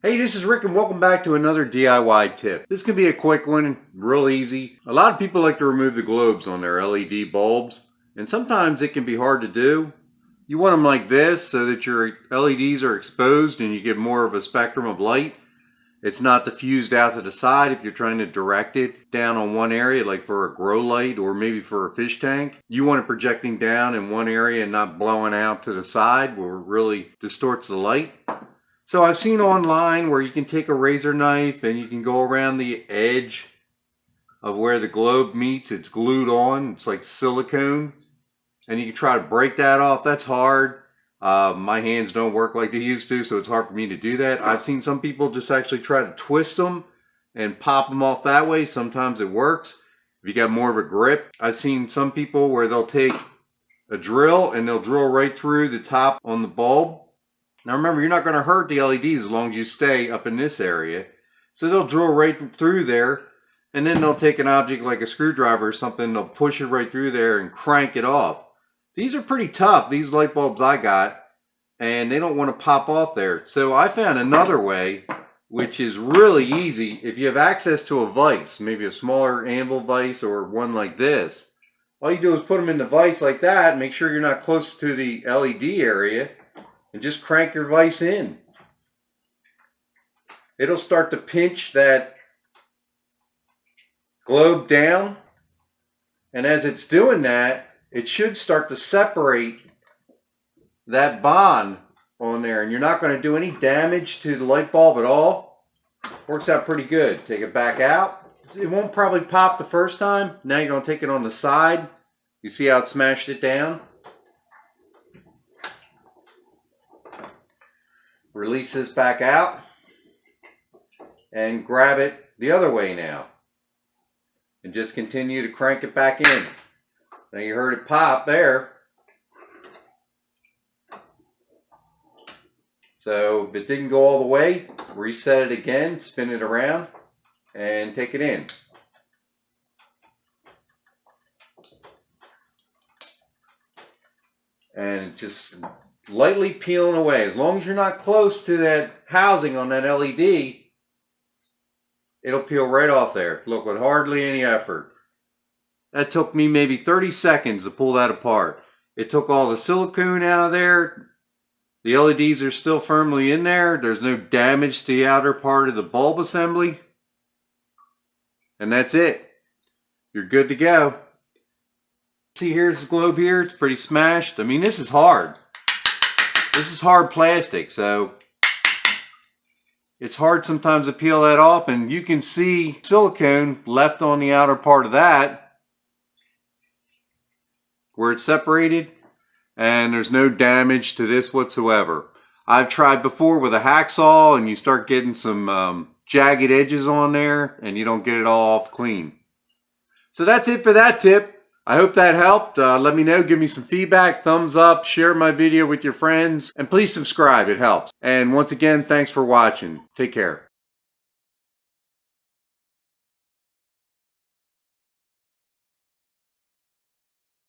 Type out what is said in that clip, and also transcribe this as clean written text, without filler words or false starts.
Hey, this is Rick and welcome back to another DIY tip. This can be a quick one, real easy. A lot of people like to remove the globes on their LED bulbs, and sometimes it can be hard to do. You want them like this so that your LEDs are exposed and you get more of a spectrum of light. It's not diffused out to the side if you're trying to direct it down on one area, like for a grow light or maybe for a fish tank. You want it projecting down in one area and not blowing out to the side where it really distorts the light. So I've seen online where you can take a razor knife and you can go around the edge of where the globe meets. It's glued on. It's like silicone. And you can try to break that off. That's hard. My hands don't work like they used to, so it's hard for me to do that. I've seen some people just actually try to twist them and pop them off that way. Sometimes it works if you got more of a grip. I've seen some people where they'll take a drill and they'll drill right through the top on the bulb. Now remember, you're not going to hurt the LEDs as long as you stay up in this area. So they'll drill right through there, and then they'll take an object like a screwdriver or something, they'll push it right through there and crank it off. These are pretty tough, these light bulbs I got, and they don't want to pop off there. So I found another way, which is really easy. If you have access to a vise, maybe a smaller anvil vise or one like this, all you do is put them in the vise like that, make sure you're not close to the LED area, and just crank your vise in. It'll start to pinch that globe down, and as it's doing that, it should start to separate that bond on there, and you're not going to do any damage to the light bulb at all. Works out pretty good. Take it back out. It won't probably pop the first time. Now you're going to take it on the side. You see how it smashed it down? Release this back out and grab it the other way now and just continue to crank it back in. Now you heard it pop there. So if it didn't go all the way, reset it again, spin it around and take it in. And just lightly peeling away. As long as you're not close to that housing on that LED, it'll peel right off there. Look, with hardly any effort. That took me maybe 30 seconds to pull that apart. It took all the silicone out of there. The LEDs are still firmly in there. There's no damage to the outer part of the bulb assembly. And that's it. You're good to go. See, here's the globe here. It's pretty smashed. I mean, this is hard. This is hard plastic, so it's hard sometimes to peel that off, and you can see silicone left on the outer part of that where it's separated, and there's no damage to this whatsoever. I've tried before with a hacksaw, and you start getting some jagged edges on there, and you don't get it all off clean. So that's it for that tip. I hope that helped. Let me know. Give me some feedback. Thumbs up. Share my video with your friends. And please subscribe. It helps. And once again, thanks for watching. Take care.